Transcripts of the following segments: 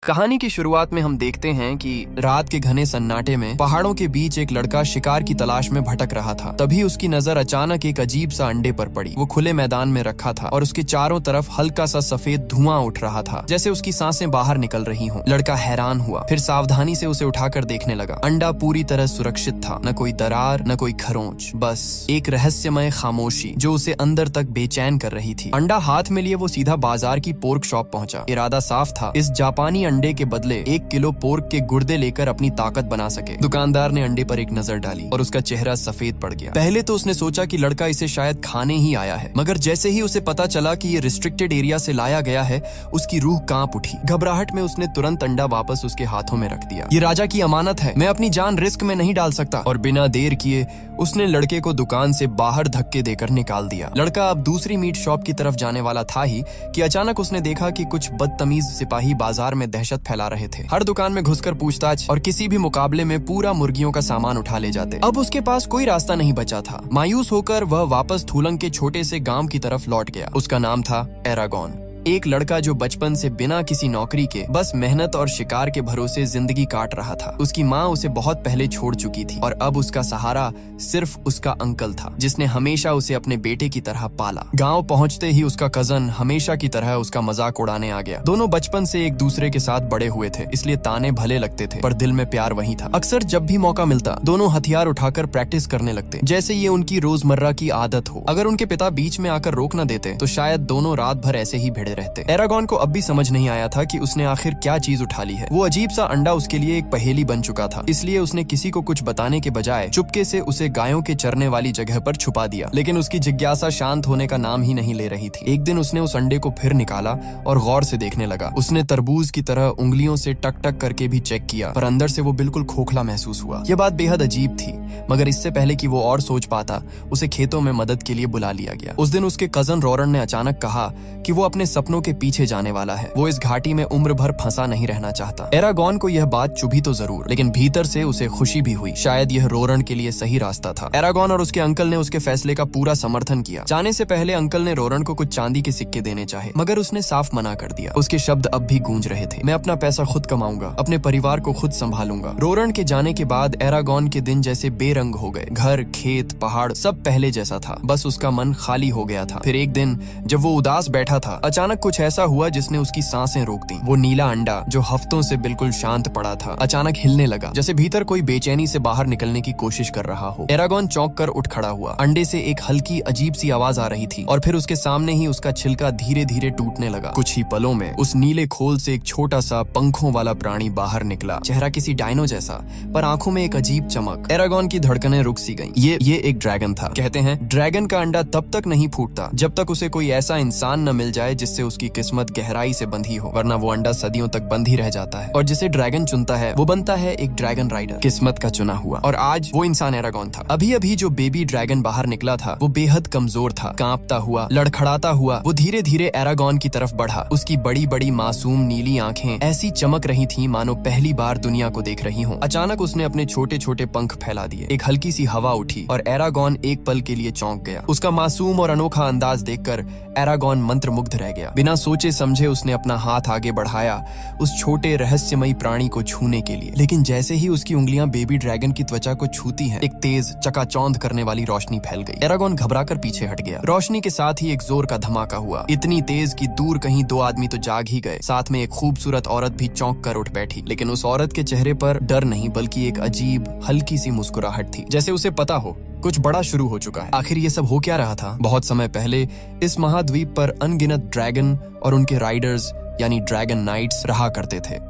कहानी की शुरुआत में हम देखते हैं कि रात के घने सन्नाटे में पहाड़ों के बीच एक लड़का शिकार की तलाश में भटक रहा था। तभी उसकी नजर अचानक एक अजीब सा अंडे पर पड़ी। वो खुले मैदान में रखा था और उसके चारों तरफ हल्का सा सफेद धुआं उठ रहा था, जैसे उसकी सांसें बाहर निकल रही हों। लड़का हैरान हुआ, फिर सावधानी से उसे उठाकर देखने लगा। अंडा पूरी तरह सुरक्षित था, न कोई दरार न कोई खरोंच, बस एक रहस्यमय खामोशी जो उसे अंदर तक बेचैन कर रही थी। अंडा हाथ में लिए वो सीधा बाजार की पोर्क शॉप पहुंचा। इरादा साफ था, इस जापानी अंडे के बदले 1 किलो पोर्क के गुर्दे लेकर अपनी ताकत बना सके। दुकानदार ने अंडे पर एक नजर डाली और उसका चेहरा सफेद पड़ गया। पहले तो उसने सोचा कि लड़का इसे शायद खाने ही आया है, मगर जैसे ही उसे पता चला कि ये रिस्ट्रिक्टेड एरिया से लाया गया है, उसकी रूह कांप उठी। घबराहट में उसने तुरंत अंडा वापस उसके हाथों में रख दिया। ये राजा की अमानत है, मैं अपनी जान रिस्क में नहीं डाल सकता। और बिना देर किए उसने लड़के को दुकान से बाहर धक्के देकर निकाल दिया। लड़का अब दूसरी मीट शॉप की तरफ जाने वाला था ही कि अचानक उसने देखा कि कुछ बदतमीज सिपाही बाजार में दहशत फैला रहे थे। हर दुकान में घुसकर पूछताछ और किसी भी मुकाबले में पूरा मुर्गियों का सामान उठा ले जाते। अब उसके पास कोई रास्ता नहीं बचा था। मायूस होकर वह वापस थूलंग के छोटे से गांव की तरफ लौट गया। उसका नाम था एरागॉन, एक लड़का जो बचपन से बिना किसी नौकरी के बस मेहनत और शिकार के भरोसे जिंदगी काट रहा था। उसकी माँ उसे बहुत पहले छोड़ चुकी थी और अब उसका सहारा सिर्फ उसका अंकल था, जिसने हमेशा उसे अपने बेटे की तरह पाला। गांव पहुंचते ही उसका कजन हमेशा की तरह उसका मजाक उड़ाने आ गया। दोनों बचपन से एक दूसरे के साथ बड़े हुए थे, इसलिए ताने भले लगते थे पर दिल में प्यार वही था। अक्सर जब भी मौका मिलता दोनों हथियार उठाकर प्रैक्टिस करने लगते, जैसे ये उनकी रोजमर्रा की आदत हो। अगर उनके पिता बीच में आकर रोक न देते तो शायद दोनों रात भर ऐसे ही भिड़े रहते। एरागॉन को अब भी समझ नहीं आया था कि उसने आखिर क्या चीज उठा ली है। वो अजीब सा अंडा उसके लिए एक पहेली बन चुका था, इसलिए उसने किसी को कुछ बताने के बजाय चुपके से उसे गायों के चरने वाली जगह पर छुपा दिया। लेकिन उसकी जिज्ञासा शांत होने का नाम ही नहीं ले रही थी। एक दिन उसने उस अंडे को फिर निकाला और गौर से देखने लगा। उसने तरबूज की तरह उंगलियों से टक टक करके भी चेक किया, पर अंदर से वो बिल्कुल खोखला महसूस हुआ। यह बात बेहद अजीब थी, मगर इससे पहले कि वो और सोच पाता, उसे खेतों में मदद के लिए बुला लिया गया। उस दिन उसके कजन रोरन ने अचानक कहा कि वो अपने सपनों के पीछे जाने वाला है। वो इस घाटी में उम्र भर फंसा नहीं रहना चाहता। एरागॉन को यह बात चुभी तो जरूर, लेकिन भीतर से उसे खुशी भी हुई। शायद यह रोरन के लिए सही रास्ता था। एरागॉन और उसके अंकल ने उसके फैसले का पूरा समर्थन किया। जाने से पहले अंकल ने रोरन को कुछ चांदी के सिक्के देने चाहे, मगर उसने साफ मना कर दिया। उसके शब्द अब भी गूंज रहे थे, मैं अपना पैसा खुद कमाऊंगा, अपने परिवार को खुद संभालूंगा। रोरन के जाने के बाद एरागॉन के दिन जैसे बेरंग हो गए। घर, खेत, पहाड़ सब पहले जैसा था, बस उसका मन खाली हो गया था। फिर एक दिन जब वो उदास बैठा था, अचानक कुछ ऐसा हुआ जिसने उसकी सांसें रोक दी। वो नीला अंडा जो हफ्तों से बिल्कुल शांत पड़ा था, अचानक हिलने लगा, जैसे भीतर कोई बेचैनी से बाहर निकलने की कोशिश कर रहा हो। एरागॉन चौंक कर उठ खड़ा हुआ। अंडे से एक हल्की अजीब सी आवाज आ रही थी और फिर उसके सामने ही उसका छिलका धीरे धीरे टूटने लगा। कुछ ही पलों में उस नीले खोल से एक छोटा सा पंखों वाला प्राणी बाहर निकला। चेहरा किसी डायनो जैसा, पर आंखों में एक अजीब चमक। एरागॉन की धड़कनें रुक सी गईं। ये एक ड्रैगन था। कहते हैं ड्रैगन का अंडा तब तक नहीं फूटता जब तक उसे कोई ऐसा इंसान न मिल जाए जिससे उसकी किस्मत गहराई से बंधी हो, वरना वो अंडा सदियों तक बंद ही रह जाता है। और जिसे ड्रैगन चुनता है वो बनता है एक ड्रैगन राइडर, किस्मत का चुना हुआ। और आज वो इंसान एरागॉन था। अभी अभी जो बेबी ड्रैगन बाहर निकला था वो बेहद कमजोर था। कांपता हुआ, लड़खड़ाता हुआ वो धीरे धीरे एरागॉन की तरफ बढ़ा। उसकी बड़ी बड़ी मासूम नीली आंखें ऐसी चमक रही थी मानो पहली बार दुनिया को देख रही हो। अचानक उसने अपने छोटे छोटे पंख फैला दिए। एक हल्की सी हवा उठी और एरागॉन एक पल के लिए चौंक गया। उसका मासूम और अनोखा अंदाज देखकर एरागॉन मंत्रमुग्ध रह गया। बिना सोचे समझे उसने अपना हाथ आगे बढ़ाया उस छोटे रहस्यमयी प्राणी को छूने के लिए। लेकिन जैसे ही उसकी उंगलियां बेबी ड्रैगन की त्वचा को छूती हैं, एक तेज चकाचौंध करने वाली रोशनी फैल गई। एरागॉन घबराकर पीछे हट गया। रोशनी के साथ ही एक जोर का धमाका हुआ, इतनी तेज कि दूर कहीं 2 आदमी तो जाग ही गए। साथ में एक खूबसूरत औरत भी चौंक कर उठ बैठी। लेकिन उस औरत के चेहरे पर डर नहीं बल्कि एक अजीब हल्की सी मुस्कुराहट थी, जैसे उसे पता हो कुछ बड़ा शुरू हो चुका है। आखिर ये सब हो क्या रहा था? बहुत समय पहले इस महाद्वीप पर अनगिनत ड्रैगन और उनके राइडर्स यानी ड्रैगन नाइट्स रहा करते थे।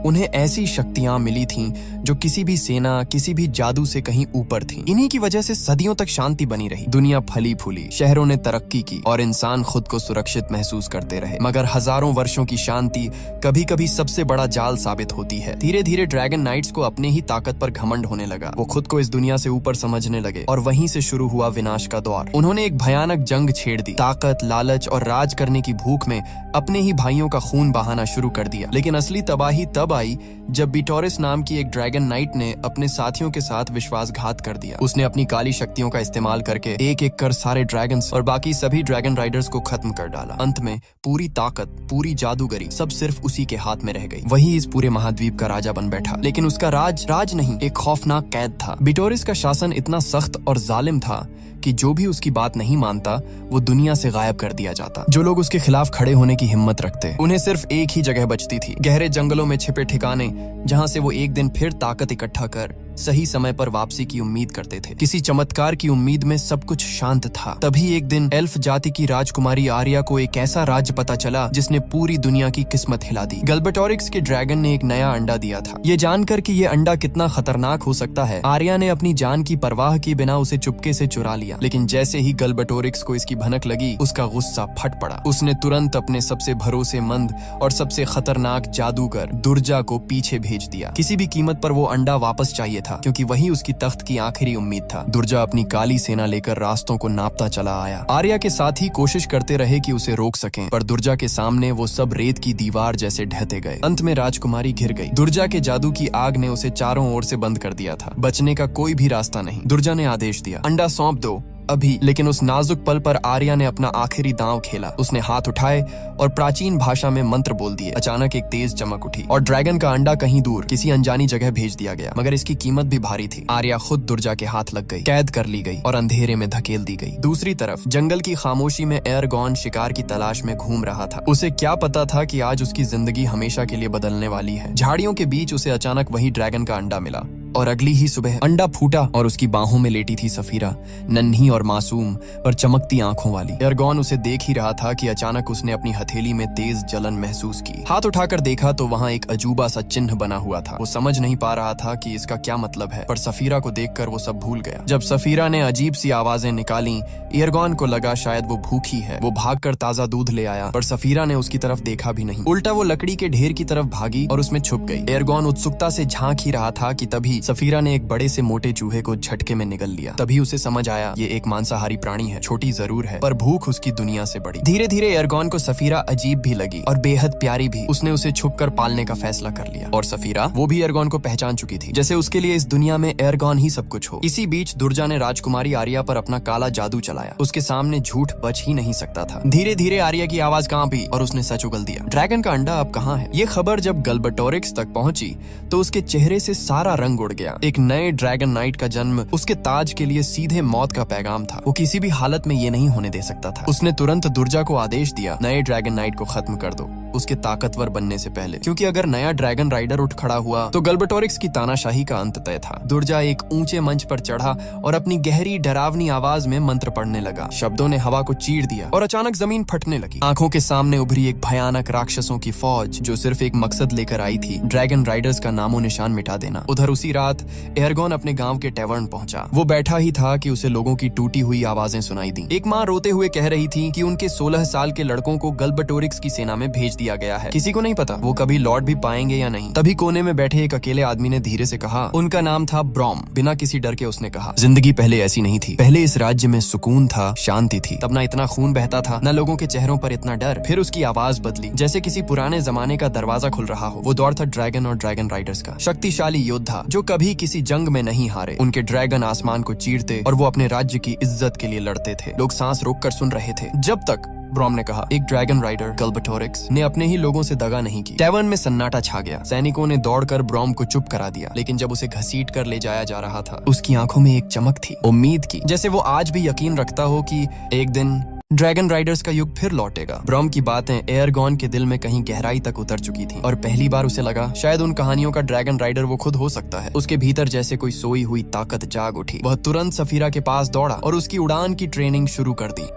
उन्हें ऐसी शक्तियां मिली थीं जो किसी भी सेना, किसी भी जादू से कहीं ऊपर थीं। इन्हीं की वजह से सदियों तक शांति बनी रही। दुनिया फली फूली, शहरों ने तरक्की की और इंसान खुद को सुरक्षित महसूस करते रहे। मगर हजारों वर्षों की शांति कभी कभी सबसे बड़ा जाल साबित होती है। धीरे धीरे ड्रैगन नाइट्स को अपने ही ताकत पर घमंड होने लगा। वो खुद को इस दुनिया से ऊपर समझने लगे और वहीं से शुरू हुआ विनाश का दौर। उन्होंने एक भयानक जंग छेड़ दी। ताकत, लालच और राज करने की भूख में अपने ही भाइयों का खून बहाना शुरू कर दिया। लेकिन असली तबाही तब तब आई जब बिटोरिस नाम की एक ड्रैगन नाइट ने अपने साथियों के साथ विश्वासघात कर दिया। उसने अपनी काली शक्तियों का इस्तेमाल करके एक एक कर सारे ड्रैगन्स और बाकी सभी ड्रैगन राइडर्स को खत्म कर डाला। अंत में पूरी ताकत, पूरी जादूगरी सब सिर्फ उसी के हाथ में रह गई। वही इस पूरे महाद्वीप का राजा बन बैठा। लेकिन उसका राज नहीं, एक खौफनाक कैद था। बिटोरिस का शासन इतना सख्त और जालिम था कि जो भी उसकी बात नहीं मानता वो दुनिया से गायब कर दिया जाता। जो लोग उसके खिलाफ खड़े होने की हिम्मत रखते उन्हें सिर्फ एक ही जगह बचती थी, गहरे जंगलों में छिपे ठिकाने, जहां से वो एक दिन फिर ताकत इकट्ठा कर सही समय पर वापसी की उम्मीद करते थे। किसी चमत्कार की उम्मीद में सब कुछ शांत था। तभी एक दिन एल्फ जाति की राजकुमारी आर्या को एक ऐसा राज्य पता चला जिसने पूरी दुनिया की किस्मत हिला दी। गल्बटोरिक्स के ड्रैगन ने एक नया अंडा दिया था। ये जानकर कि ये अंडा कितना खतरनाक हो सकता है, आर्या ने अपनी जान की परवाह किए बिना उसे चुपके से चुरा लिया। लेकिन जैसे ही गल्बटोरिक्स को इसकी भनक लगी, उसका गुस्सा फट पड़ा। उसने तुरंत अपने सबसे भरोसेमंद और सबसे खतरनाक जादूगर दुर्जा को पीछे भेज दिया। किसी भी कीमत पर वो अंडा वापस चाहिए था, क्योंकि वही उसकी तख्त की आखिरी उम्मीद था। दुर्जा अपनी काली सेना लेकर रास्तों को नापता चला आया। आर्या के साथ ही कोशिश करते रहे कि उसे रोक सकें, पर दुर्जा के सामने वो सब रेत की दीवार जैसे ढहते गए। अंत में राजकुमारी घिर गई। दुर्जा के जादू की आग ने उसे चारों ओर से बंद कर दिया था। बचने का कोई भी रास्ता नहीं। दुर्जा ने आदेश दिया, अंडा सौंप दो अभी। लेकिन उस नाजुक पल पर आर्या ने अपना आखिरी दांव खेला। उसने हाथ उठाए और प्राचीन भाषा में मंत्र बोल दिए। अचानक एक तेज चमक उठी और ड्रैगन का अंडा कहीं दूर किसी अनजानी जगह भेज दिया गया। मगर इसकी कीमत भी भारी थी। आर्या खुद दुर्जा के हाथ लग गई, कैद कर ली गई और अंधेरे में धकेल दी गई। दूसरी तरफ जंगल की खामोशी में एरगॉन शिकार की तलाश में घूम रहा था। उसे क्या पता था कि आज उसकी जिंदगी हमेशा के लिए बदलने वाली है। झाड़ियों के बीच उसे अचानक वही ड्रैगन का अंडा मिला और अगली ही सुबह अंडा फूटा और उसकी बाहों में लेटी थी सफीरा, नन्ही और मासूम पर चमकती आंखों वाली। एरगॉन उसे देख ही रहा था कि अचानक उसने अपनी हथेली में तेज जलन महसूस की। हाथ उठाकर देखा तो वहाँ एक अजूबा सा चिन्ह बना हुआ था। वो समझ नहीं पा रहा था कि इसका क्या मतलब है, पर सफीरा को देखकर वो सब भूल गया। जब सफीरा ने अजीब सी आवाजें निकाली, एरगॉन को लगा शायद वो भूखी है। वो भागकर ताजा दूध ले आया, पर सफीरा ने उसकी तरफ देखा भी नहीं। उल्टा वो लकड़ी के ढेर की तरफ भागी और उसमें छुप गई। एरगॉन उत्सुकता से झांक ही रहा था कि तभी सफीरा ने एक बड़े से मोटे चूहे को झटके में निगल लिया। तभी उसे समझ आया ये एक मांसाहारी प्राणी है। छोटी जरूर है, पर भूख उसकी दुनिया से बड़ी। धीरे धीरे एरगॉन को सफीरा अजीब भी लगी और बेहद प्यारी भी। उसने उसे छुपकर पालने का फैसला कर लिया। और सफीरा, वो भी एरगॉन को पहचान चुकी थी, जैसे उसके लिए इस दुनिया में एरगॉन ही सब कुछ हो। इसी बीच दुर्जा ने राजकुमारी आर्या पर अपना काला जादू चलाया। उसके सामने झूठ बच ही नहीं सकता था। धीरे धीरे आर्या की आवाज कांपी और उसने सच उगल दिया। ड्रैगन का अंडा अब कहाँ है? ये खबर जब गल्बटोरिक्स तक पहुंची तो उसके चेहरे से सारा रंग उड़ गया। एक नए ड्रैगन नाइट का जन्म उसके ताज के लिए सीधे मौत का पैगाम था। वो किसी भी हालत में ये नहीं होने दे सकता था। उसने तुरंत दुर्जा को आदेश दिया, नए ड्रैगन नाइट को खत्म कर दो उसके ताकतवर बनने से पहले, क्योंकि अगर नया ड्रैगन राइडर उठ खड़ा हुआ तो गल्बटोरिक्स की तानाशाही का अंत तय था। दुर्जा एक ऊंचे मंच पर चढ़ा और अपनी गहरी डरावनी आवाज में मंत्र पढ़ने लगा। शब्दों ने हवा को चीर दिया और अचानक जमीन फटने लगी। आंखों के सामने उभरी एक भयानक राक्षसों की फौज जो सिर्फ एक मकसद लेकर आई थी, ड्रैगन राइडर्स का नामो निशान मिटा देना। उधर उसी रात एरगॉन अपने गांव के टैवर्न पहुंचा। वो बैठा ही था कि उसे लोगों की टूटी हुई आवाजें सुनाई दी। एक माँ रोते हुए कह रही थी कि उनके 16 साल के लड़कों को गल्बटोरिक्स की सेना में भेज दिया गया है। किसी को नहीं पता वो कभी लौट भी पाएंगे या नहीं। तभी कोने में बैठे एक अकेले आदमी ने धीरे से कहा, उनका नाम था ब्रॉम। बिना किसी डर के उसने कहा, जिंदगी पहले ऐसी नहीं थी। पहले इस राज्य में सुकून था, शांति थी। तब ना इतना खून बहता था, न लोगों के चेहरों पर इतना डर। फिर उसकी आवाज बदली, जैसे किसी पुराने जमाने का दरवाजा खुल रहा हो। वो दौर था ड्रैगन और ड्रैगन राइडर्स का। शक्तिशाली योद्धा जो कभी किसी जंग में नहीं हारे। उनके ड्रैगन आसमान को चीरते और वो अपने राज्य की इज्जत के लिए लड़ते थे। लोग सांस रोककर सुन रहे थे। जब तक, ब्रॉम ने कहा, एक ड्रैगन राइडर गल्बटोरिक्स ने अपने ही लोगों से दगा नहीं की। टैवर्न में सन्नाटा छा गया। सैनिकों ने दौड़कर ब्रॉम को चुप करा दिया। लेकिन जब उसे घसीट कर ले जाया जा रहा था, उसकी आंखों में एक चमक थी, उम्मीद की, जैसे वो आज भी यकीन रखता हो कि एक दिन ड्रैगन राइडर्स का युग फिर लौटेगा। ब्रॉम की बातें एरगॉन के दिल में कहीं गहराई तक उतर चुकी थी और पहली बार उसे लगा शायद उन कहानियों का ड्रैगन राइडर वो खुद हो सकता है। उसके भीतर जैसे कोई सोई हुई ताकत जाग उठी। वह तुरंत सफीरा के पास दौड़ा और उसकी उड़ान की ट्रेनिंग शुरू कर दी।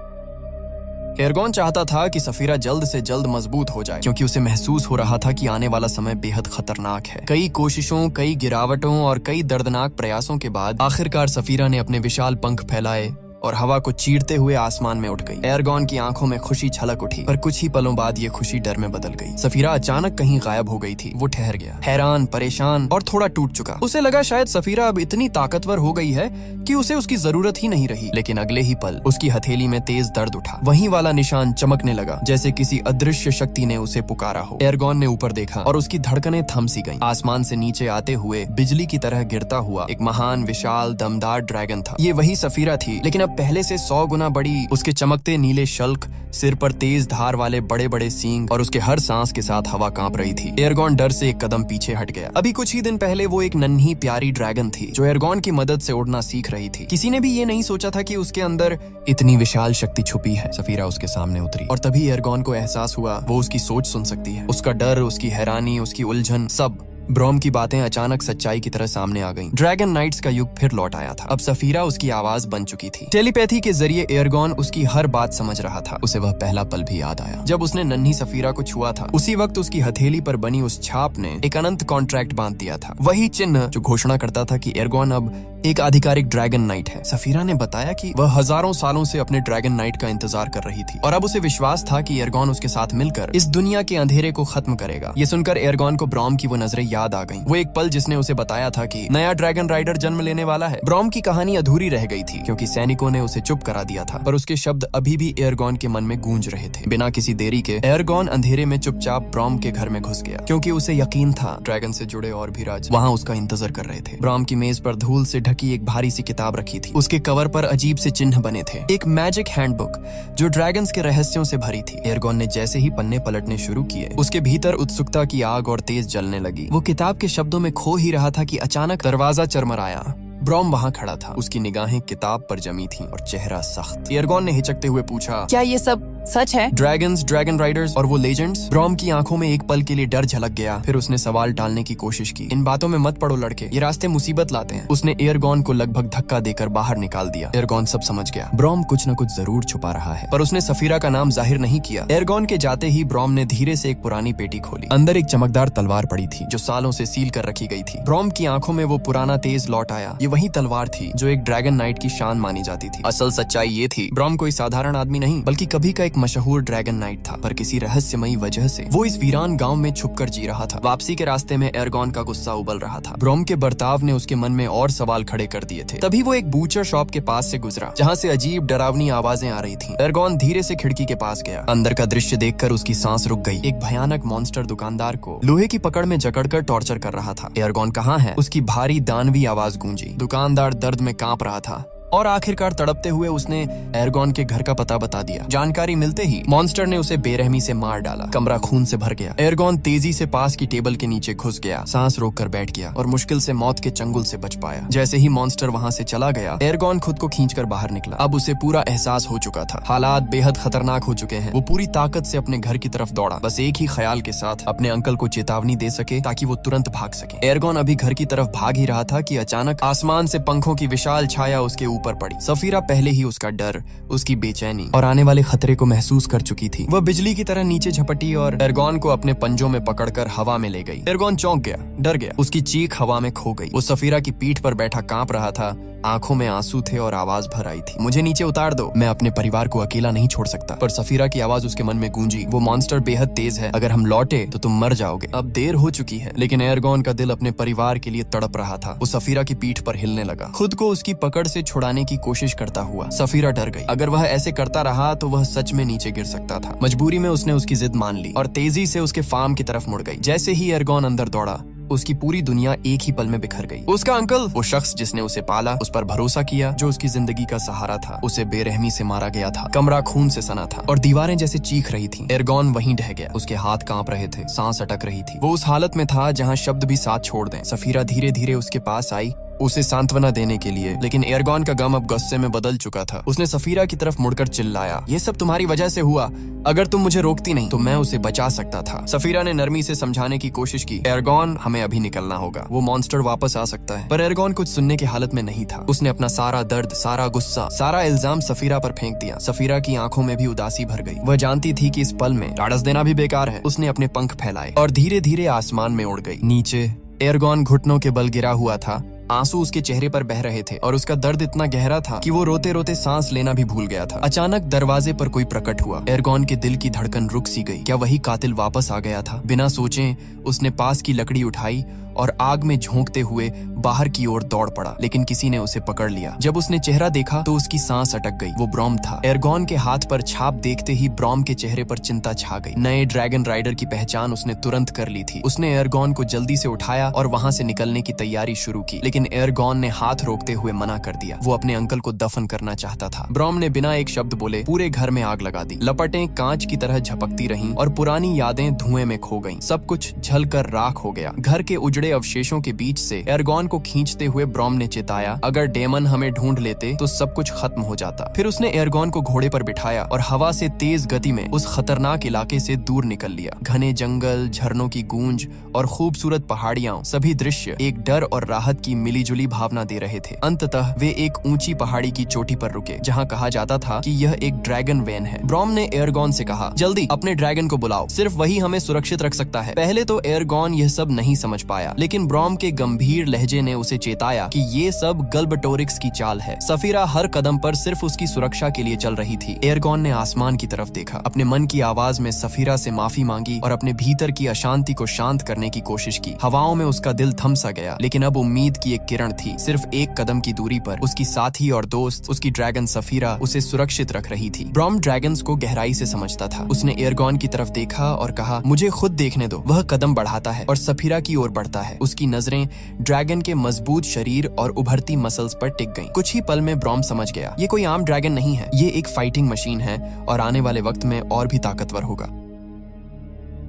एरगॉन चाहता था कि सफीरा जल्द से जल्द मजबूत हो जाए, क्योंकि उसे महसूस हो रहा था कि आने वाला समय बेहद खतरनाक है। कई कोशिशों, कई गिरावटों और कई दर्दनाक प्रयासों के बाद आखिरकार सफीरा ने अपने विशाल पंख फैलाए और हवा को चीरते हुए आसमान में उठ गई। एरगॉन की आंखों में खुशी छलक उठी, पर कुछ ही पलों बाद ये खुशी डर में बदल गई। सफीरा अचानक कहीं गायब हो गई थी। वो ठहर गया, हैरान, परेशान और थोड़ा टूट चुका। उसे लगा शायद सफीरा अब इतनी ताकतवर हो गई है कि उसे उसकी जरूरत ही नहीं रही। लेकिन अगले ही पल उसकी हथेली में तेज दर्द उठा। वहीं वाला निशान चमकने लगा, जैसे किसी अदृश्य शक्ति ने उसे पुकारा हो। एरगॉन ने ऊपर देखा और उसकी धड़कनें थम सी गईं। आसमान से नीचे आते हुए बिजली की तरह गिरता हुआ एक महान, विशाल, दमदार ड्रैगन था। ये वही सफीरा थी, लेकिन अब पहले से 100 गुना बड़ी। उसके चमकते नीले शल्क, सिर पर तेज धार वाले बड़े बड़े सींग और उसके हर सांस के साथ हवा कांप रही थी। एरगॉन डर से एक कदम पीछे हट गया। अभी कुछ ही दिन पहले वो एक नन्ही प्यारी ड्रैगन थी जो एरगॉन की मदद से उड़ना सीख रही थी। किसी ने भी ये नहीं सोचा था कि उसके अंदर इतनी विशाल शक्ति छुपी है। सफीरा उसके सामने उतरी और तभी एरगॉन को एहसास हुआ वो उसकी सोच सुन सकती है। उसका डर, उसकी हैरानी, उसकी उलझन, सब। ब्रॉम की बातें अचानक सच्चाई की तरह सामने आ गईं। ड्रैगन नाइट्स का युग फिर लौट आया था। अब सफीरा उसकी आवाज बन चुकी थी। टेलीपैथी के जरिए एरगॉन उसकी हर बात समझ रहा था। उसे वह पहला पल भी याद आया जब उसने नन्ही सफीरा को छुआ था। उसी वक्त उसकी हथेली पर बनी उस छाप ने एक अनंत कॉन्ट्रैक्ट बांध दिया था। वही चिन्ह जो घोषणा करता था कि एरगॉन अब एक आधिकारिक ड्रैगन नाइट है। सफीरा ने बताया कि वह हजारों सालों से अपने ड्रैगन नाइट का इंतजार कर रही थी और अब उसे विश्वास था कि एरगॉन उसके साथ मिलकर इस दुनिया के अंधेरे को खत्म करेगा। ये सुनकर एरगॉन को ब्रॉम की वो नजरें याद आ गईं। वो एक पल जिसने उसे बताया था कि नया ड्रैगन राइडर जन्म लेने वाला है। ब्रॉम की कहानी अधूरी रह गई थी क्योंकि सैनिकों ने उसे चुप करा दिया था, पर उसके शब्द अभी भी एरगॉन के मन में गूंज रहे थे। बिना किसी देरी के एरगॉन अंधेरे में चुपचाप ब्रॉम के घर में घुस गया, क्योंकि उसे यकीन था ड्रैगन से जुड़े और भी राज वहाँ उसका इंतजार कर रहे थे। ब्रॉम की मेज पर धूल से ढकी एक भारी सी किताब रखी थी। उसके कवर पर अजीब से चिन्ह बने थे, एक मैजिक हैंडबुक जो ड्रैगन्स के रहस्यों से भरी थी। एरगॉन ने जैसे ही पन्ने पलटने शुरू किए, उसके भीतर उत्सुकता की आग और तेज जलने लगी। वो किताब के शब्दों में खो ही रहा था कि अचानक दरवाजा चरमराया। ब्रॉम वहाँ खड़ा था, उसकी निगाहें किताब पर जमी थीं और चेहरा सख्त। एरगॉन ने हिचकते हुए पूछा, क्या ये सब सच है? ड्रैगन्स, ड्रैगन राइडर्स और वो लेजेंड्स? ब्रॉम की आंखों में एक पल के लिए डर झलक गया, फिर उसने सवाल टालने की कोशिश की। इन बातों में मत पड़ो लड़के, ये रास्ते मुसीबत लाते हैं। उसने एरगॉन को लगभग धक्का देकर बाहर निकाल दिया। एरगॉन सब समझ गया, ब्रॉम कुछ न कुछ जरूर छुपा रहा है, पर उसने सफीरा का नाम जाहिर नहीं किया। एरगॉन के जाते ही ब्रॉम ने धीरे से एक पुरानी पेटी खोली। अंदर एक चमकदार तलवार पड़ी थी जो सालों से सील कर रखी गई थी। ब्रॉम की आंखों में वो पुराना तेज लौट आया। ये वही तलवार थी जो एक ड्रैगन नाइट की शान मानी जाती थी। असल सच्चाई ये थी, ब्रॉम कोई साधारण आदमी नहीं बल्कि कभी का एक मशहूर ड्रैगन नाइट था, पर किसी रहस्यमयी वजह से वो इस वीरान गांव में छुपकर जी रहा था। वापसी के रास्ते में एरगॉन का गुस्सा उबल रहा था। ब्रॉम के बर्ताव ने उसके मन में और सवाल खड़े कर दिए थे। तभी वो एक बूचर शॉप के पास से गुजरा जहाँ से अजीब डरावनी आवाजें आ रही थी। एरगॉन धीरे से खिड़की के पास गया। अंदर का दृश्य देखकर उसकी सांस रुक गई। एक भयानक मॉन्स्टर दुकानदार को लोहे की पकड़ में जकड़कर टॉर्चर कर रहा था। एरगॉन कहाँ है? उसकी भारी दानवी आवाज गूंजी। दुकानदार दर्द में कांप रहा था और आखिरकार तड़पते हुए उसने एरगॉन के घर का पता बता दिया। जानकारी मिलते ही मॉन्स्टर ने उसे बेरहमी से मार डाला। कमरा खून से भर गया। एरगॉन तेजी से पास की टेबल के नीचे घुस गया, सांस रोककर बैठ गया और मुश्किल से मौत के चंगुल से बच पाया। जैसे ही मॉन्स्टर वहां से चला गया, एरगॉन खुद को खींचकर बाहर निकला। अब उसे पूरा एहसास हो चुका था, हालात बेहद खतरनाक हो चुके हैं। वो पूरी ताकत से अपने घर की तरफ दौड़ा, बस एक ही ख्याल के साथ, अपने अंकल को चेतावनी दे सके ताकि वो तुरंत भाग सके। एरगॉन अभी घर की तरफ भाग ही रहा था कि अचानक आसमान से पंखों की विशाल छाया उसके ऊपर पड़ी। सफीरा पहले ही उसका डर, उसकी बेचैनी और आने वाले खतरे को महसूस कर चुकी थी। वह बिजली की तरह नीचे झपटी और एरगॉन को अपने पंजों में पकड़कर हवा में ले गई। एरगॉन चौंक गया, डर गया। उसकी चीख हवा में खो गई। वो सफीरा की पीठ पर बैठा कांप रहा था, आंखों में आंसू थे और आवाज भर आई थी, मुझे नीचे उतार दो, मैं अपने परिवार को अकेला नहीं छोड़ सकता। पर सफीरा की आवाज उसके मन में गूंजी, वो मॉन्स्टर बेहद तेज है, अगर हम लौटे तो तुम मर जाओगे। अब देर हो चुकी है। लेकिन एरगॉन का दिल अपने परिवार के लिए तड़प रहा था। वो सफीरा की पीठ पर हिलने लगा, खुद को उसकी पकड़ से छुड़ाने की कोशिश करता हुआ। सफीरा डर गई। अगर वह ऐसे करता रहा तो वह सच में नीचे गिर सकता था। मजबूरी में उसने उसकी जिद मान ली और तेजी से उसके फार्म की तरफ मुड़ गई। जैसे ही एरगॉन अंदर दौड़ा, उसकी पूरी दुनिया एक ही पल में बिखर गई। उसका अंकल, वो शख्स जिसने उसे पाला, उस पर भरोसा किया, जो उसकी जिंदगी का सहारा था, उसे बेरहमी से मारा गया था। कमरा खून से सना था और दीवारें जैसे चीख रही थीं। एरगॉन वहीं ढह गया। उसके हाथ कांप रहे थे, सांस अटक रही थी। वो उस हालत में था जहां शब्द भी साथ छोड़ दें। सफीरा धीरे धीरे उसके पास आई, उसे सांत्वना देने के लिए, लेकिन एरगॉन का गम अब गुस्से में बदल चुका था। उसने सफीरा की तरफ मुड़कर चिल्लाया, ये सब तुम्हारी वजह से हुआ, अगर तुम मुझे रोकती नहीं तो मैं उसे बचा सकता था। सफीरा ने नरमी से समझाने की कोशिश की, एरगॉन हमें अभी निकलना होगा, वो मॉन्स्टर वापस आ सकता है। पर एरगॉन कुछ सुनने की हालत में नहीं था। उसने अपना सारा दर्द, सारा गुस्सा, सारा इल्जाम सफीरा पर फेंक दिया। सफीरा की आंखों में भी उदासी भर गई। वह जानती थी कि इस पल में राड़स देना भी बेकार है। उसने अपने पंख फैलाए और धीरे धीरे आसमान में उड़ गई। नीचे एरगॉन घुटनों के बल गिरा हुआ था, आंसू उसके चेहरे पर बह रहे थे और उसका दर्द इतना गहरा था कि वो रोते रोते सांस लेना भी भूल गया था। अचानक दरवाजे पर कोई प्रकट हुआ। एरगॉन के दिल की धड़कन रुक सी गई। क्या वही कातिल वापस आ गया था? बिना सोचे उसने पास की लकड़ी उठाई और आग में झोंकते हुए बाहर की ओर दौड़ पड़ा, लेकिन किसी ने उसे पकड़ लिया। जब उसने चेहरा देखा तो उसकी सांस अटक गई। वो ब्रॉम था। एरगॉन के हाथ पर छाप देखते ही ब्रॉम के चेहरे पर चिंता छा गई। नए ड्रैगन राइडर की पहचान उसने तुरंत कर ली थी। उसने एरगॉन को जल्दी से उठाया और वहां से निकलने की तैयारी शुरू की, लेकिन एरगॉन ने हाथ रोकते हुए मना कर दिया। वो अपने अंकल को दफन करना चाहता था। ब्रॉम ने बिना एक शब्द बोले पूरे घर में आग लगा दी। लपटें कांच की तरह झपकती रहीं और पुरानी यादें धुएं में खो गईं। सब कुछ जलकर राख हो गया। घर के उजड़े अवशेषों के बीच से एरगॉन को खींचते हुए ब्रॉम ने चेताया, अगर डेमन हमें ढूंढ लेते तो सब कुछ खत्म हो जाता। फिर उसने एरगॉन को घोड़े पर बिठाया और हवा से तेज गति में उस खतरनाक इलाके से दूर निकल लिया। घने जंगल, झरनों की गूंज और खूबसूरत पहाड़ियां, सभी दृश्य एक डर और राहत की मिलीजुली भावना दे रहे थे। अंततः वे एक ऊंची पहाड़ी की चोटी पर रुके, जहां कहा जाता था कि यह एक ड्रैगन वेन है। ब्रॉम ने एरगॉन से कहा, जल्दी अपने ड्रैगन को बुलाओ, सिर्फ वही हमें सुरक्षित रख सकता है। पहले तो एरगॉन यह सब नहीं समझ पाया, लेकिन ब्रॉम के गंभीर लहजे ने उसे चेताया कि ये सब गल्बटोरिक्स की चाल है। सफीरा हर कदम पर सिर्फ उसकी सुरक्षा के लिए चल रही थी। एरगॉन ने आसमान की तरफ देखा, अपने मन की आवाज में सफीरा से माफी मांगी और अपने भीतर की अशांति को शांत करने की कोशिश की। हवाओं में उसका दिल थम सा गया, लेकिन अब उम्मीद की एक किरण थी। सिर्फ एक कदम की दूरी पर उसकी साथी और दोस्त, उसकी ड्रैगन सफीरा, उसे सुरक्षित रख रही थी। ब्रॉम ड्रैगन्स को गहराई से समझता था। उसने एरगॉन की तरफ देखा और कहा, मुझे खुद देखने दो। वह कदम बढ़ाता है और सफीरा की ओर बढ़ता है। उसकी नजरें ड्रैगन के मजबूत शरीर और उभरती मसल्स पर टिक गईं। कुछ ही पल में ब्रॉम समझ गया, ये कोई आम ड्रैगन नहीं है, ये एक फाइटिंग मशीन है और आने वाले वक्त में और भी ताकतवर होगा।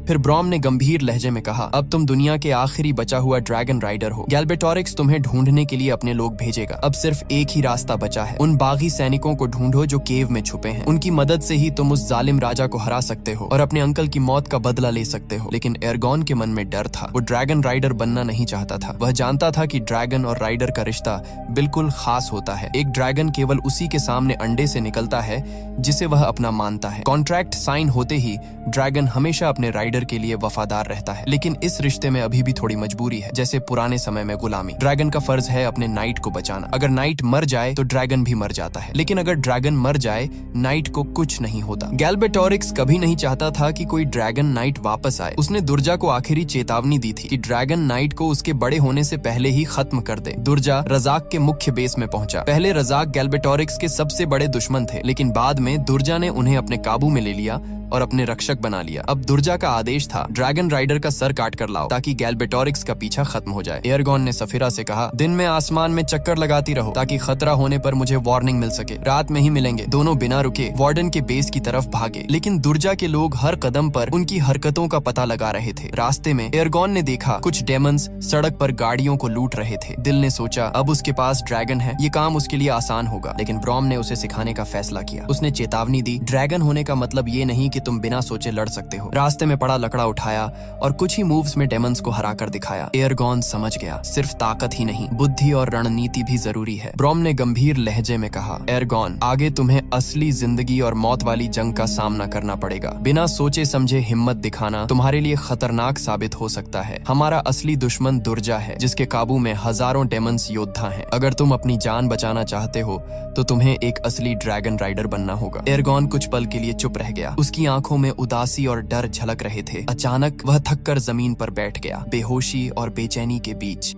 फिर ब्रॉम ने गंभीर लहजे में कहा, अब तुम दुनिया के आखिरी बचा हुआ ड्रैगन राइडर हो। गैल्बेटोरिक्स तुम्हें ढूंढने के लिए अपने लोग भेजेगा। अब सिर्फ एक ही रास्ता बचा है। उन बागी सैनिकों को ढूंढो जो केव में छुपे हैं। उनकी मदद से ही तुम उस जालिम राजा को हरा सकते हो और अपने अंकल की मौत का बदला ले सकते हो। लेकिन एरगॉन के मन में डर था। वो ड्रैगन राइडर बनना नहीं चाहता था। वह जानता था कि ड्रैगन और राइडर का रिश्ता बिल्कुल खास होता है। एक ड्रैगन केवल उसी के सामने अंडे से निकलता है जिसे वह अपना मानता है। कॉन्ट्रैक्ट साइन होते ही ड्रैगन हमेशा अपने राइडर के लिए वफादार रहता है। लेकिन इस रिश्ते में अभी भी थोड़ी मजबूरी है, जैसे पुराने समय में गुलामी। ड्रैगन का फर्ज है अपने नाइट को बचाना। अगर नाइट मर जाए तो ड्रैगन भी मर जाता है, लेकिन अगर ड्रैगन मर जाए नाइट को कुछ नहीं होता। गैल्बेटोरिक्स कभी नहीं चाहता था कि कोई ड्रैगन नाइट वापस आए। उसने दुर्जा को आखिरी चेतावनी दी थी कि ड्रैगन नाइट को उसके बड़े होने से पहले ही खत्म कर दे। दुर्जा रजाक के मुख्य बेस में पहुंचा। पहले रजाक गैल्बेटोरिक्स के सबसे बड़े दुश्मन थे, लेकिन बाद में दुर्जा ने उन्हें अपने काबू में ले लिया और अपने रक्षक बना लिया। अब दुर्जा का आदेश था, ड्रैगन राइडर का सर काट कर लाओ ताकि गैल्बेटोरिक्स का पीछा खत्म हो जाए। एरगॉन ने सफीरा से कहा, दिन में आसमान में चक्कर लगाती रहो ताकि खतरा होने पर मुझे वार्निंग मिल सके। रात में ही मिलेंगे। दोनों बिना रुके वार्डन के बेस की तरफ भागे, लेकिन दुर्जा के लोग हर कदम पर उनकी हरकतों का पता लगा रहे थे। रास्ते में एरगॉन ने देखा कुछ डेमन्स सड़क पर गाड़ियों को लूट रहे थे। दिल ने सोचा, अब उसके पास ड्रैगन है, ये काम उसके लिए आसान होगा। लेकिन ब्रॉम ने उसे सिखाने का फैसला किया। उसने चेतावनी दी, ड्रैगन होने का मतलब ये नहीं कि तुम बिना सोचे लड़ सकते हो। रास्ते में पड़ा लकड़ा उठाया और कुछ ही मूव्स में डेमन्स को हरा कर दिखाया। एरगॉन समझ गया, सिर्फ ताकत ही नहीं, बुद्धि और रणनीति भी जरूरी है। ब्रॉम ने गंभीर लहजे में कहा, एरगॉन, आगे तुम्हें असली जिंदगी और मौत वाली जंग का सामना करना पड़ेगा। बिना सोचे समझे हिम्मत दिखाना तुम्हारे लिए खतरनाक साबित हो सकता है। हमारा असली दुश्मन दुर्जा है, जिसके काबू में हजारों डेमन्स योद्धा हैं। अगर तुम अपनी जान बचाना चाहते हो तो तुम्हें एक असली ड्रैगन राइडर बनना होगा। एरगॉन कुछ पल के लिए चुप रह गया। उसकी आंखों में उदासी और डर झलक रहे थे। अचानक वह थककर जमीन पर बैठ गया, बेहोशी और बेचैनी के बीच।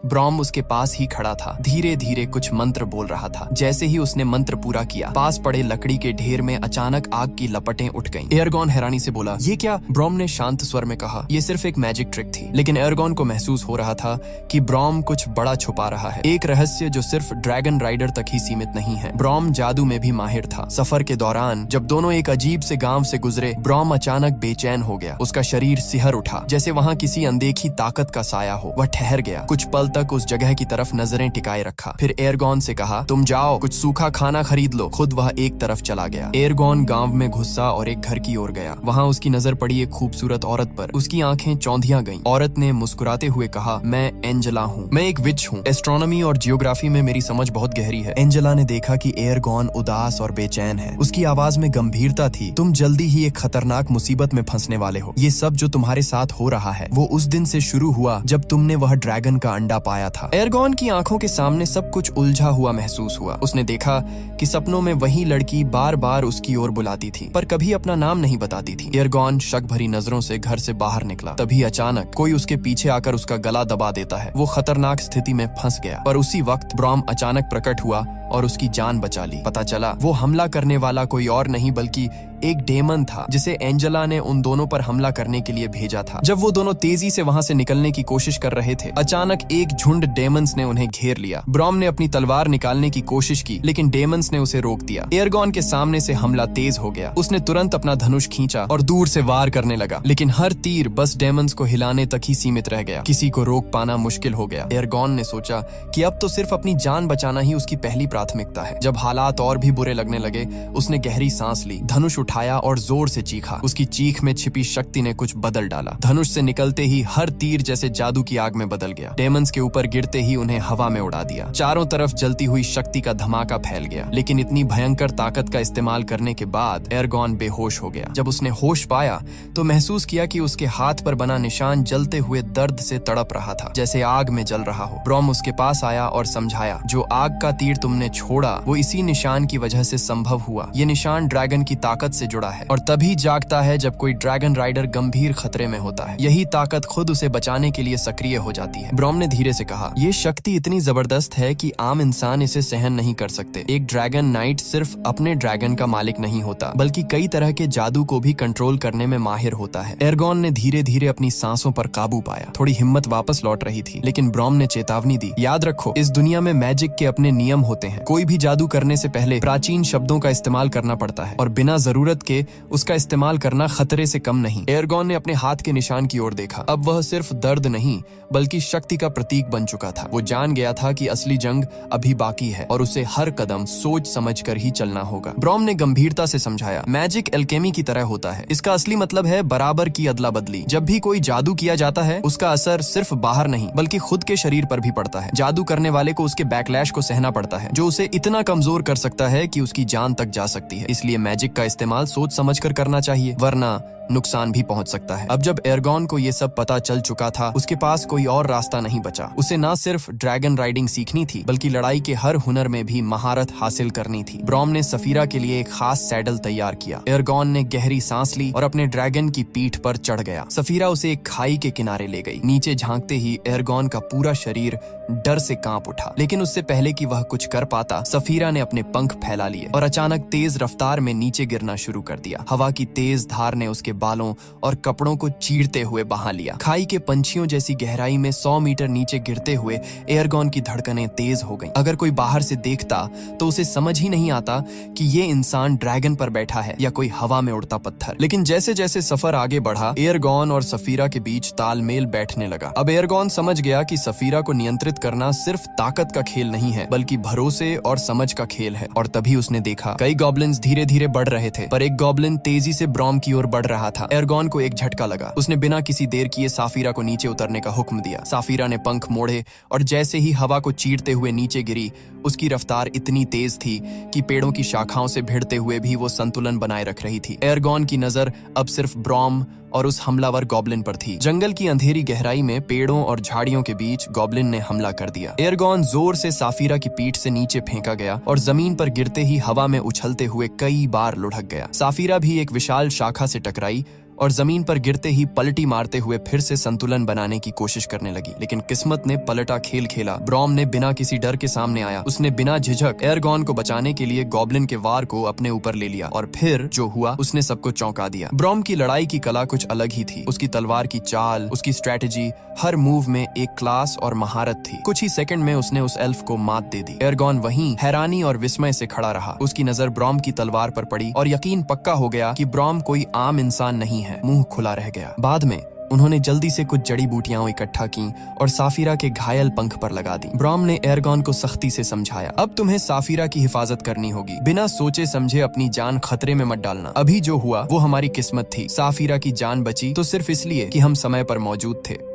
ब्रॉम उसके पास ही खड़ा था, धीरे धीरे कुछ मंत्र बोल रहा था। जैसे ही उसने मंत्र पूरा किया, पास पड़े लकड़ी के ढेर में अचानक आग की लपटें उठ गईं। एरगॉन हैरानी से बोला, ये क्या? ब्रॉम ने शांत स्वर में कहा, ये सिर्फ एक मैजिक ट्रिक थी। लेकिन एरगॉन को महसूस हो रहा था कि ब्रॉम कुछ बड़ा छुपा रहा है, एक रहस्य जो सिर्फ ड्रैगन राइडर तक ही सीमित नहीं है। ब्रॉम जादू में भी माहिर था। सफर के दौरान जब दोनों एक अजीब से गांव से गुजरे, ब्रॉम अचानक बेचैन हो गया। उसका शरीर सिहर उठा, जैसे वहां किसी अनदेखी ताकत का साया हो। वह ठहर गया, कुछ पल तक उस जगह की तरफ नजरें टिकाए रखा। फिर एरगॉन से कहा, तुम जाओ, कुछ सूखा खाना खरीद लो। खुद वह एक तरफ चला गया। एरगॉन गांव में घुसा और एक घर की ओर गया। वहां उसकी नजर पड़ी एक खूबसूरत औरत पर। उसकी आंखें चौंधियां गईं। औरत ने मुस्कुराते हुए कहा, मैं एंजेला हूँ। मैं एक विच हूँ। एस्ट्रोनॉमी और जियोग्राफी में मेरी समझ बहुत गहरी है। एंजेला ने देखा कि एरगॉन उदास और बेचैन है। उसकी आवाज में गंभीरता थी। तुम जल्दी ही एक खतरनाक मुसीबत में फंसने वाले हो। ये सब जो तुम्हारे साथ हो रहा है वो उस दिन से शुरू हुआ जब तुमने वह ड्रैगन का अंडा पाया था। एरगॉन की आंखों के सामने सब कुछ उलझा हुआ महसूस हुआ। उसने देखा कि सपनों में वही लड़की बार बार उसकी ओर बुलाती थी, पर कभी अपना नाम नहीं बताती थी। एरगॉन शक भरी नजरों से घर से बाहर निकला। तभी अचानक कोई उसके पीछे आकर उसका गला दबा देता है। वो खतरनाक स्थिति में फंस गया। पर उसी वक्त ब्रॉम अचानक प्रकट हुआ और उसकी जान बचा ली। पता चला वो हमला करने वाला कोई और नहीं बल्कि एक डेमन था, जिसे एंजेला ने उन दोनों पर हमला करने के लिए भेजा था। जब वो दोनों तेजी से वहां से निकलने की कोशिश कर रहे थे, अचानक एक झुंड डेमन्स ने उन्हें घेर लिया। ब्रॉम ने अपनी तलवार निकालने की कोशिश की, लेकिन डेमन्स ने उसे रोक दिया। एरगॉन के सामने से हमला तेज हो गया। उसने तुरंत अपना धनुष खींचा और दूर से वार करने लगा, लेकिन हर तीर बस डेमन्स को हिलाने तक ही सीमित रह गया। किसी को रोक पाना मुश्किल हो गया। एरगॉन ने सोचा कि अब तो सिर्फ अपनी जान बचाना ही उसकी पहली प्राथमिकता है। जब हालात और भी बुरे लगने लगे, उसने गहरी सांस ली, धनुष उठाया और जोर से चीखा। उसकी चीख में छिपी शक्ति ने कुछ बदल डाला। धनुष से निकलते ही हर तीर जैसे जादू की आग में बदल गया। डेमन्स के ऊपर गिरते ही उन्हें हवा में उड़ा दिया। चारों तरफ जलती हुई शक्ति का धमाका फैल गया। लेकिन इतनी भयंकर ताकत का इस्तेमाल करने के बाद एरगॉन बेहोश हो गया। जब उसने होश पाया तो महसूस किया कि उसके हाथ पर बना निशान जलते हुए दर्द से तड़प रहा था, जैसे आग में जल रहा हो। ब्रॉम उसके पास आया और समझाया, जो आग का तीर तुमने छोड़ा वो इसी निशान की वजह से संभव हुआ। ये निशान ड्रैगन की ताकत से जुड़ा है और तभी जागता है जब कोई ड्रैगन राइडर गंभीर खतरे में होता है। यही ताकत खुद उसे बचाने के लिए सक्रिय हो जाती है। ब्रॉम ने धीरे से कहा, ये शक्ति इतनी जबरदस्त है कि आम इंसान इसे सहन नहीं कर सकते। एक ड्रैगन नाइट सिर्फ अपने ड्रैगन का मालिक नहीं होता, बल्कि कई तरह के जादू को भी कंट्रोल करने में माहिर होता है। एरगॉन ने धीरे धीरे अपनी सांसों पर काबू पाया। थोड़ी हिम्मत वापस लौट रही थी, लेकिन ब्रॉम ने चेतावनी दी, याद रखो, इस दुनिया में मैजिक के अपने नियम होते हैं। कोई भी जादू करने से पहले प्राचीन शब्दों का इस्तेमाल करना पड़ता है और बिना जरूरत के उसका इस्तेमाल करना खतरे से कम नहीं। एरगॉन ने अपने हाथ के निशान की ओर देखा। अब वह सिर्फ दर्द नहीं बल्कि शक्ति का प्रतीक बन चुका था। वो जान गया था कि असली जंग अभी बाकी है और उसे हर कदम सोच समझकर ही चलना होगा। ब्रॉम ने गंभीरता से समझाया, मैजिक एल्केमी की तरह होता है। इसका असली मतलब है बराबर की अदला बदली। जब भी कोई जादू किया जाता है उसका असर सिर्फ बाहर नहीं बल्कि खुद के शरीर पर भी पड़ता है। जादू करने वाले को उसके बैकलैश को सहना पड़ता है, जो उसे इतना कमजोर कर सकता है कि उसकी जान तक जा सकती है। इसलिए मैजिक का इस्तेमाल सोच समझकर करना चाहिए, वरना नुकसान भी पहुंच सकता है। अब जब एरगॉन को ये सब पता चल चुका था, उसके पास कोई और रास्ता नहीं बचा। उसे न सिर्फ ड्रैगन राइडिंग सीखनी थी बल्कि लड़ाई के हर हुनर में भी महारत हासिल करनी थी। ब्रॉम ने सफीरा के लिए एक खास सैडल तैयार किया। एरगॉन ने गहरी सांस ली और अपने ड्रैगन की पीठ पर चढ़ गया। सफीरा उसे एक खाई के किनारे ले गई। नीचे झांकते ही एरगॉन का पूरा शरीर डर से कांप उठा, लेकिन उससे पहले कि वह कुछ कर पाता, सफीरा ने अपने पंख फैला लिए और अचानक तेज रफ्तार में नीचे गिरना शुरू कर दिया। हवा की तेज धार ने उसके बालों और कपड़ों को चीरते हुए बहा लिया। खाई के पंछियों जैसी गहराई में 100 मीटर नीचे गिरते हुए एरगॉन की धड़कनें तेज हो गईं। अगर कोई बाहर से देखता तो उसे समझ ही नहीं आता कि ये इंसान ड्रैगन पर बैठा है या कोई हवा में उड़ता पत्थर। लेकिन जैसे जैसे सफर आगे बढ़ा, एरगॉन और सफीरा के बीच तालमेल बैठने लगा। अब एरगॉन समझ गया कि सफीरा को नियंत्रित करना सिर्फ ताकत का खेल नहीं है बल्कि भरोसे और समझ का खेल है। और तभी उसने देखा कई गॉब्लिन्स धीरे धीरे बढ़ रहे थे, पर एक गॉब्लिन तेजी से ब्रॉम की ओर बढ़ रहा था। एरगॉन को एक झटका लगा। उसने बिना किसी देर किए साफीरा को नीचे उतरने का हुक्म दिया। साफीरा ने पंख मोड़े और जैसे ही हवा को चीरते हुए नीचे गिरी, उसकी रफ्तार इतनी तेज थी कि पेड़ों की शाखाओं से भिड़ते हुए भी वो संतुलन बनाए रख रही थी। एरगॉन की नजर अब सिर्फ ब्रॉम और उस हमलावर गॉब्लिन पर थी। जंगल की अंधेरी गहराई में पेड़ों और झाड़ियों के बीच गॉब्लिन ने हमला कर दिया। एरगॉन जोर से साफीरा की पीठ से नीचे फेंका गया और जमीन पर गिरते ही हवा में उछलते हुए कई बार लुढ़क गया। साफीरा भी एक विशाल शाखा से टकराई और जमीन पर गिरते ही पलटी मारते हुए फिर से संतुलन बनाने की कोशिश करने लगी। लेकिन किस्मत ने पलटा खेल खेला। ब्रॉम ने बिना किसी डर के सामने आया। उसने बिना झिझक एरगॉन को बचाने के लिए गॉब्लिन के वार को अपने ऊपर ले लिया और फिर जो हुआ उसने सबको चौंका दिया। ब्रॉम की लड़ाई की कला कुछ अलग ही थी। उसकी तलवार की चाल, उसकी स्ट्रेटेजी, हर मूव में एक क्लास और महारत थी। कुछ ही सेकंड में उसने उस एल्फ को मात दे दी। एरगॉन वहीं हैरानी और विस्मय से खड़ा रहा। उसकी नजर ब्रॉम की तलवार पर पड़ी और यकीन पक्का हो गया कि ब्रॉम कोई आम इंसान नहीं है। मुंह खुला रह गया। बाद में उन्होंने जल्दी से कुछ जड़ी बूटियां इकट्ठा की और साफीरा के घायल पंख पर लगा दी। ब्रॉम ने एरगॉन को सख्ती से समझाया, अब तुम्हें साफीरा की हिफाजत करनी होगी। बिना सोचे समझे अपनी जान खतरे में मत डालना। अभी जो हुआ वो हमारी किस्मत थी। साफीरा की जान बची तो सिर्फ इसलिए कि हम समय पर मौजूद थे।